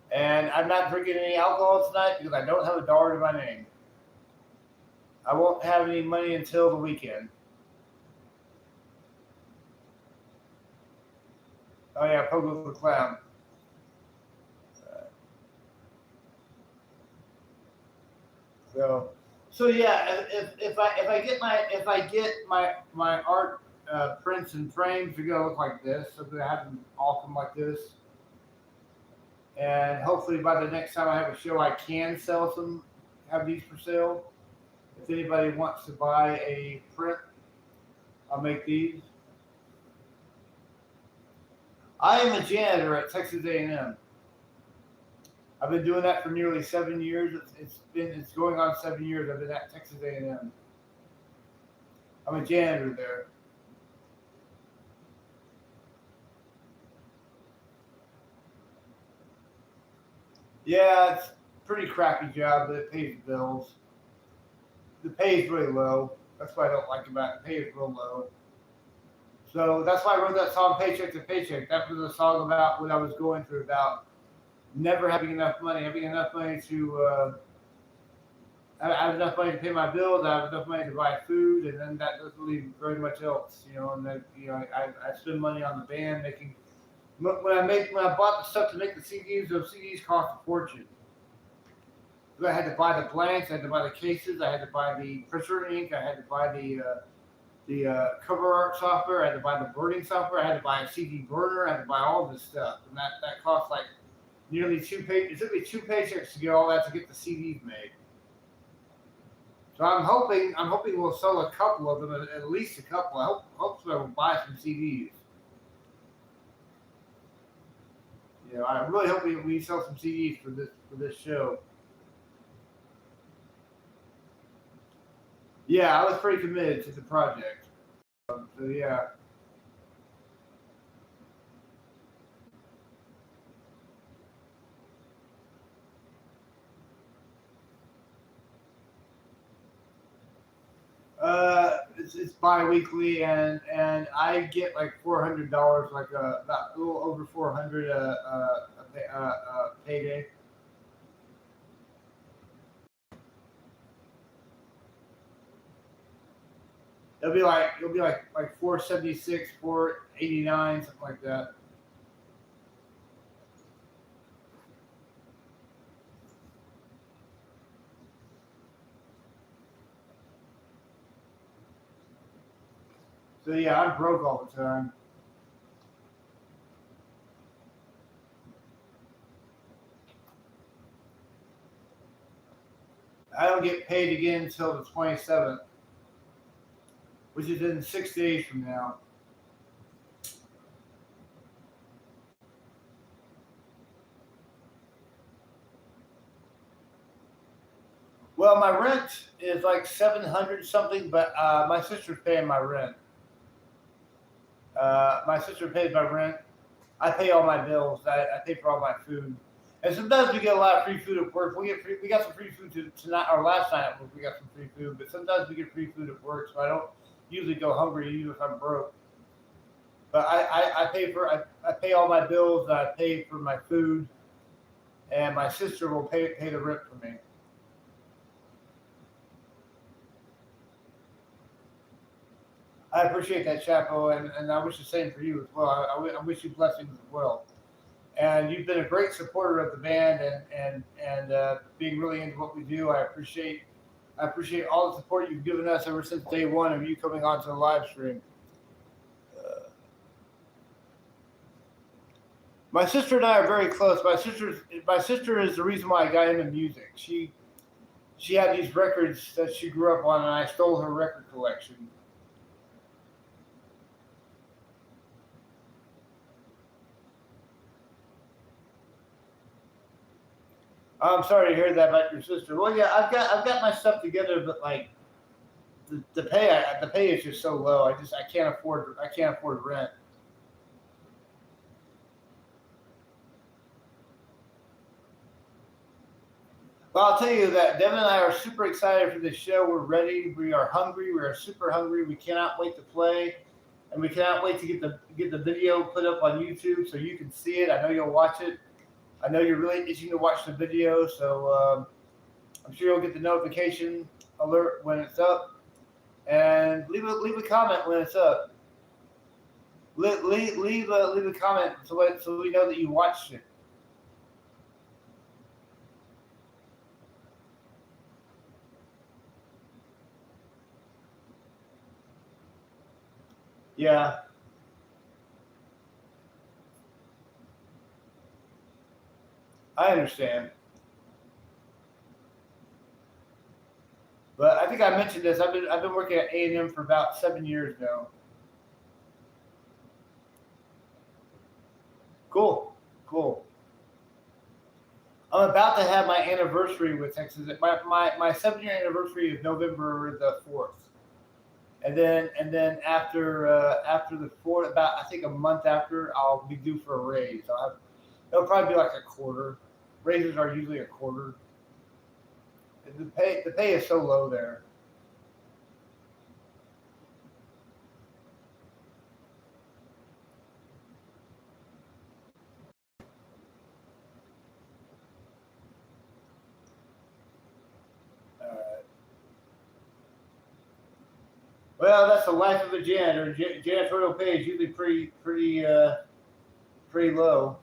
And I'm not drinking any alcohol tonight because I don't have a dollar to my name. I won't have any money until the weekend. Oh yeah, Pogo the Clown. So yeah, if I get my art prints and frames, they're gonna look like this. So they have them all come like this. And hopefully by the next time I have a show, I can sell some, have these for sale. If anybody wants to buy a print, I'll make these. I am a janitor at Texas A&M. I've been doing that for nearly 7 years. It's going on 7 years. I've been at Texas A&M. I'm a janitor there. Yeah, it's a pretty crappy job, but it pays the bills. The pay is really low. That's what I don't like about it. The pay is real low. So that's why I wrote that song, Paycheck to Paycheck. That was a song about what I was going through, about never having enough money to I have enough money to pay my bills. I have enough money to buy food, and then that doesn't leave very much else, And then I spend money on the band making. When I bought the stuff to make the CDs, those CDs cost a fortune. I had to buy the blanks, I had to buy the cases, I had to buy the printer ink, I had to buy the cover art software, I had to buy the burning software, I had to buy a CD burner, I had to buy all this stuff, and that cost like nearly 2 paychecks. It took me 2 paychecks to get all that to get the CDs made. So I'm hoping we'll sell a couple of them, at least a couple. I hope so. We'll buy some CDs. I really hope we sell some CDs for this show. Yeah, I was pretty committed to the project. So yeah. It's bi-weekly, and I get like $400, like about a little over 400 payday. It'll be like 476, 489, something like that. So yeah, I'm broke all the time. I don't get paid again until the 27th, which is in 6 days from now. Well, my rent is like 700 something, but my sister's paying my rent. My sister pays my rent. I pay all my bills. I pay for all my food. And sometimes we get a lot of free food at work. We got some free food tonight or last night at work. We got some free food, but sometimes we get free food at work, so I don't usually go hungry even if I'm broke. But I pay all my bills. I pay for my food, and my sister will pay the rent for me. I appreciate that, Chapo, and I wish the same for you as well. I wish you blessings as well. And you've been a great supporter of the band and being really into what we do. I appreciate all the support you've given us ever since day one of you coming onto the live stream. My sister and I are very close. My sister is the reason why I got into music. She had these records that she grew up on, and I stole her record collection. I'm sorry to hear that about your sister. Well, yeah, I've got my stuff together, but like the pay is just so low. I can't afford rent. Well, I'll tell you that Devin and I are super excited for this show. We're ready. We are hungry. We are super hungry. We cannot wait to play, and we cannot wait to get the video put up on YouTube so you can see it. I know you'll watch it. I know you're really itching to watch the video, so I'm sure you'll get the notification alert when it's up, and leave a comment when it's up. Leave a comment so we know that you watched it. Yeah. I understand. But I think I mentioned this. I've been working at A&M for about 7 years now. Cool. Cool. I'm about to have my anniversary with Texas. My 7 year anniversary is November the 4th. And then after the fourth, about I think a month after, I'll be due for a raise. It'll probably be like a quarter. Raises are usually a quarter. The pay is so low there. Well, that's the life of a janitor. Janitorial pay is usually pretty low.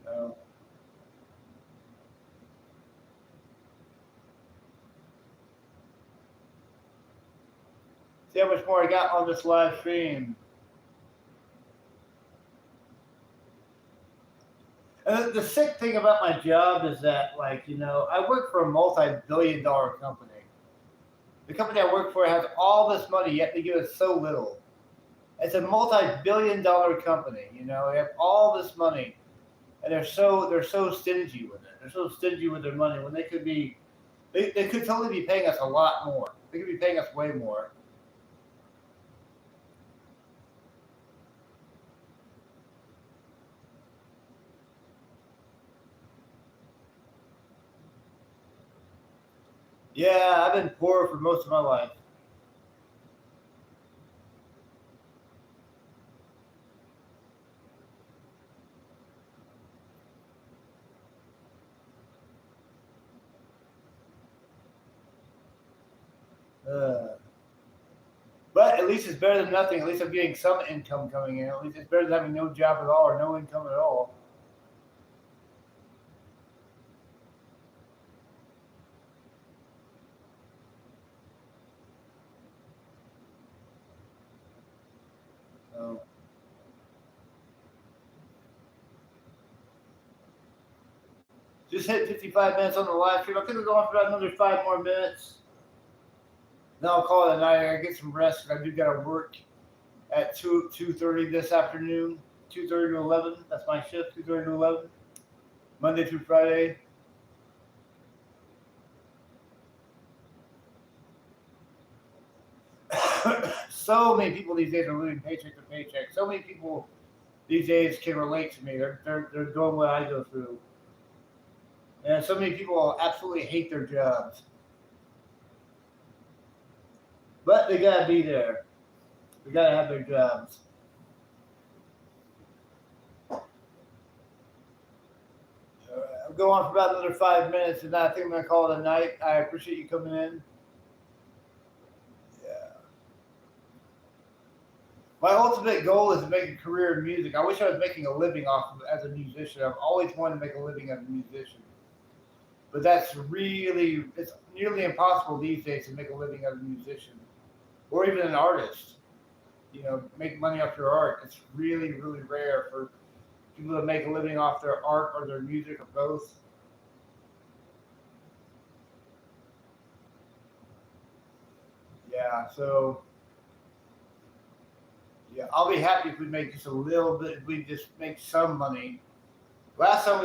So, see how much more I got on this live stream. And the sick thing about my job is that, like, I work for a multi-billion-dollar company. The company I work for has all this money, yet they give us so little. It's a multi-billion-dollar company. They have all this money, and they're so stingy with it. They're so stingy with their money when they could totally be paying us a lot more. They could be paying us way more. Yeah, I've been poor for most of my life. But at least it's better than nothing. At least I'm getting some income coming in. At least it's better than having no job at all or no income at all. So, just hit 55 minutes on the live stream. I think we're going for about another 5 more minutes. Then I'll call it a night. I get some rest because I do got to work at 2:30 this afternoon. 2:30 to 11. That's my shift, 2:30 to 11, Monday through Friday. So many people these days are living paycheck to paycheck. So many people these days can relate to me. They're doing what I go through, and so many people absolutely hate their jobs, but they gotta be there. They gotta have their jobs. I'll go on for about another 5 minutes, and I think I'm gonna call it a night. I appreciate you coming in. Yeah. My ultimate goal is to make a career in music. I wish I was making a living off of as a musician. I've always wanted to make a living as a musician. But it's nearly impossible these days to make a living as a musician or even an artist. Make money off your art. It's really, really rare for people to make a living off their art or their music or both. Yeah, so yeah, I'll be happy if we make just a little bit. If we just make some money. Last time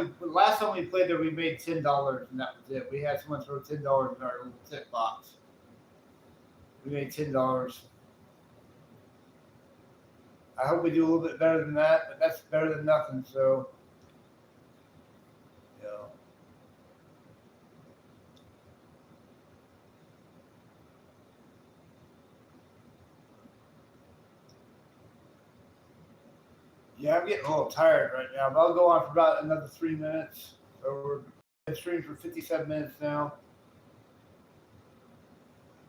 we played there, we made $10, and that was it. We had someone throw $10 in our little tip box. We made $10. I hope we do a little bit better than that, but that's better than nothing. So, you know, yeah, I'm getting a little tired right now, but I'll go on for about another 3 minutes. So we're been streaming for 57 minutes now.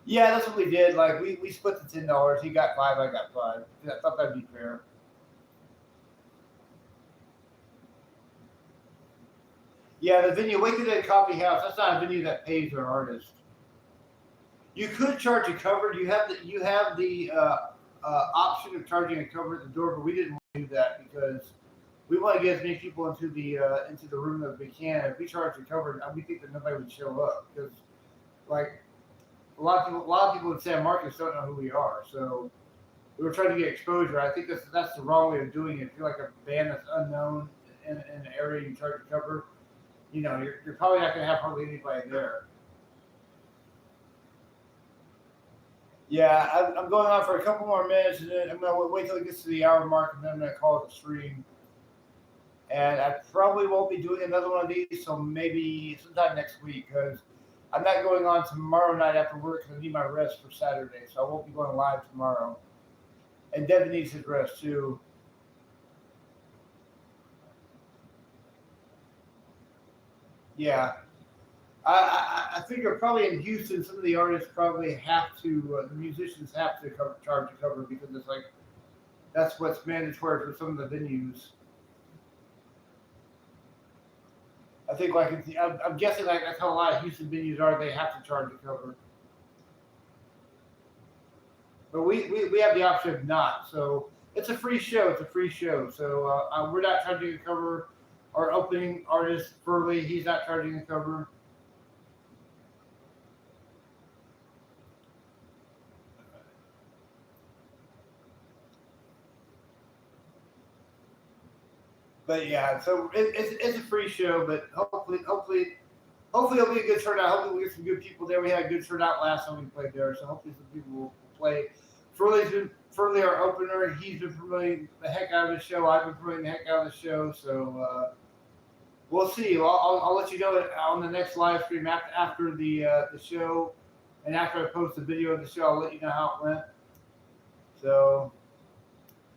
Yeah, that's what we did. Like we split the $10. He got five, I got five. I thought that'd be fair. Yeah, the venue, Wake the Dead Coffee House. That's not a venue that pays their artist. You could charge a cover. You have the option of charging a cover at the door, but we didn't want to do that because we want to get as many people into the room as we can. If we charge a cover, we think that nobody would show up because like a lot of people in San Marcos don't know who we are. So we were trying to get exposure. I think that's the wrong way of doing it. If you're like a band that's unknown in an area you charge a cover, you're probably not going to have hardly anybody there. Yeah, I'm going on for a couple more minutes, and then I'm going to wait till it gets to the hour mark, and then I'm going to call it a stream. And I probably won't be doing another one of these, so maybe sometime next week, because I'm not going on tomorrow night after work because I need my rest for Saturday, so I won't be going live tomorrow. And Devin needs his rest too. Yeah, I figure probably in Houston, some of the artists probably have to, the musicians have to charge a cover because it's like that's what's mandatory for some of the venues. I think I'm guessing like that's how a lot of Houston venues are. They have to charge a cover, but we have the option of not. So it's a free show. It's a free show. So we're not charging a cover. Our opening artist Furley, he's not charging a cover. But yeah, so it's a free show, but hopefully it'll be a good turnout. Hopefully we get some good people there. We had a good turnout last time we played there, so hopefully some people will play. Furley our opener. He's been promoting the heck out of the show. I've been promoting the heck out of the show. So we'll see. I'll let you know on the next live stream after the show, and after I post the video of the show, I'll let you know how it went. So,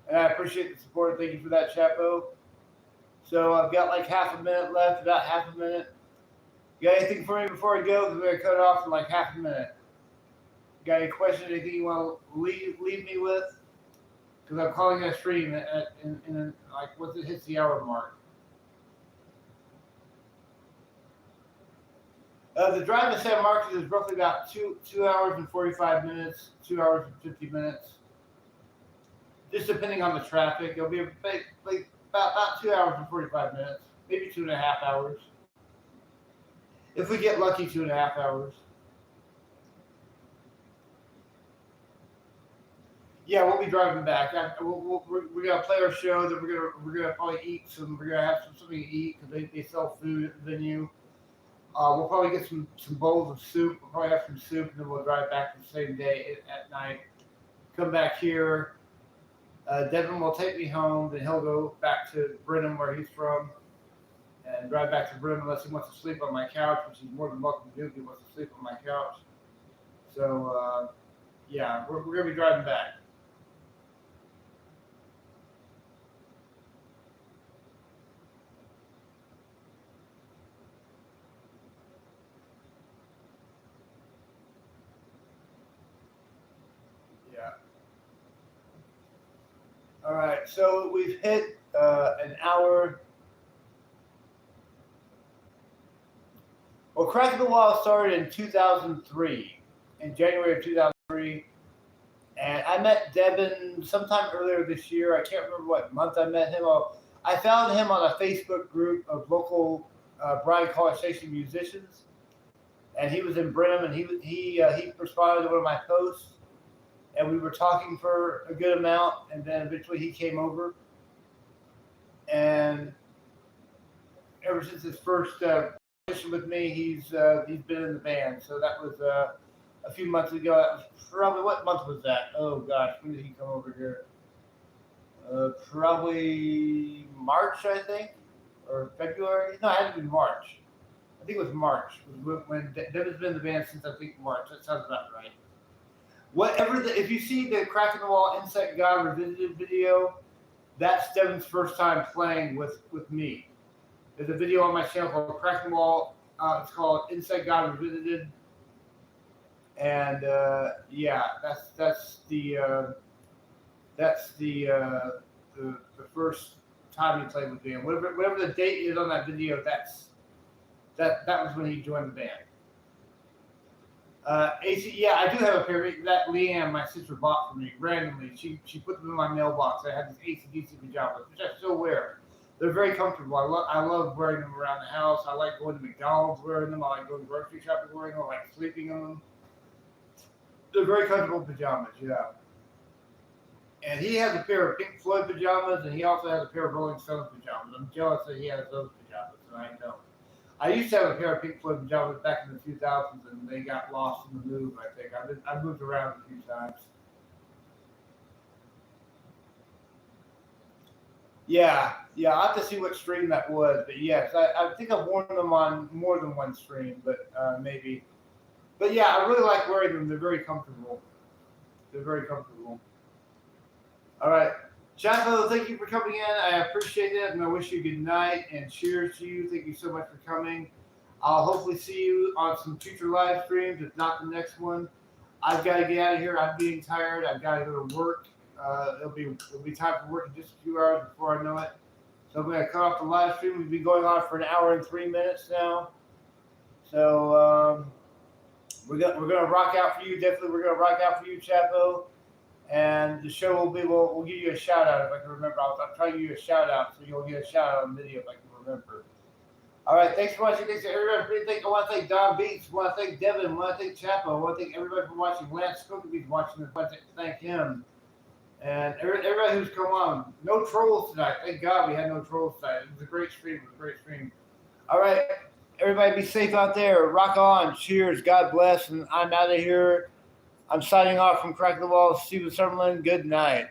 and I appreciate the support. Thank you for that, Chapo. So I've got like half a minute left, about half a minute. You got anything for me before I go? Because we're going to cut it off in like half a minute. Got any questions, anything you want to leave me with? Because I'm calling it a stream in like once it hits the hour mark. The drive to San Marcos is roughly about 2 hours and 45 minutes, 2 hours and 50 minutes. Just depending on the traffic. It'll be like about 2 hours and 45 minutes, maybe 2.5 hours. If we get lucky, 2.5 hours. Yeah, we'll be driving back. We're gonna play our show. Then we're gonna probably eat some. We're gonna have something to eat because they sell food at the venue. We'll probably get some bowls of soup. We'll probably have some soup, and then we'll drive back the same day at night. Come back here. Devin will take me home. Then he'll go back to Brenham, where he's from, and drive back to Brenham unless he wants to sleep on my couch, which he's more than welcome to do if he wants to sleep on my couch. So yeah, we're gonna be driving back. Yeah. All right. So we've hit an hour. Well, Cracking the Wall started in 2003, in January of 2003. And I met Devin sometime earlier this year. I can't remember what month I met him. I found him on a Facebook group of local Bryan College Station musicians. And he was in Brenham, and he responded to one of my posts. And we were talking for a good amount, and then eventually he came over. And ever since his first audition with me, he's been in the band. So that was a few months ago. That was probably, what month was that? Oh gosh, when did he come over here? Probably March, I think, or February. No, it had to be March. I think it was March. When Devin's been in the band since, I think, March. That sounds about right. If you see the Cracking the Wall Insect God Revisited video, that's Devin's first time playing with me. There's a video on my channel called Cracking the Wall. It's called Insect God Revisited, and yeah, that's the first time he played with me. And whatever the date is on that video, that was when he joined the band. Yeah, I do have a pair that Leanne, my sister, bought for me randomly. She put them in my mailbox. I have these ACDC pajamas, which I still wear. They're very comfortable. I love wearing them around the house. I like going to McDonald's wearing them. I like going grocery shopping wearing them. I like sleeping in them. They're very comfortable pajamas, yeah. And he has a pair of Pink Floyd pajamas, and he also has a pair of Rolling Stones pajamas. I'm jealous that he has those pajamas, and I don't. I used to have a pair of Pink Floyd pajamas back in the 2000s, and they got lost in the move, I think. I've moved around a few times. Yeah, I'll have to see what stream that was. But yes, I think I've worn them on more than one stream, but maybe. But yeah, I really like wearing them. They're very comfortable. They're very comfortable. All right. Chapo, thank you for coming in. I appreciate it, and I wish you good night, and cheers to you. Thank you so much for coming. I'll hopefully see you on some future live streams, if not the next one. I've got to get out of here. I'm being tired. I've got to go to work. It'll be time for work in just a few hours before I know it. So I'm going to cut off the live stream. We've been going on for an hour and 3 minutes now. So we're gonna rock out for you. Definitely, we're gonna rock out for you, Chapo. And the show we'll give you a shout out if I can remember. I'll try to give you a shout out, so you'll get a shout out on video if I can remember. All right, thanks for watching. Thanks to everybody. I want to thank Don Beats. I want to thank Devin. I want to thank Chapo. I want to thank everybody for watching. Lance Skokoby's watching. I want to thank him. And everybody who's come on. No trolls tonight. Thank God we had no trolls tonight. It was a great stream. All right, everybody be safe out there. Rock on. Cheers. God bless. And I'm out of here. I'm signing off from Crack the Wall. Steven Summerlin. Good night.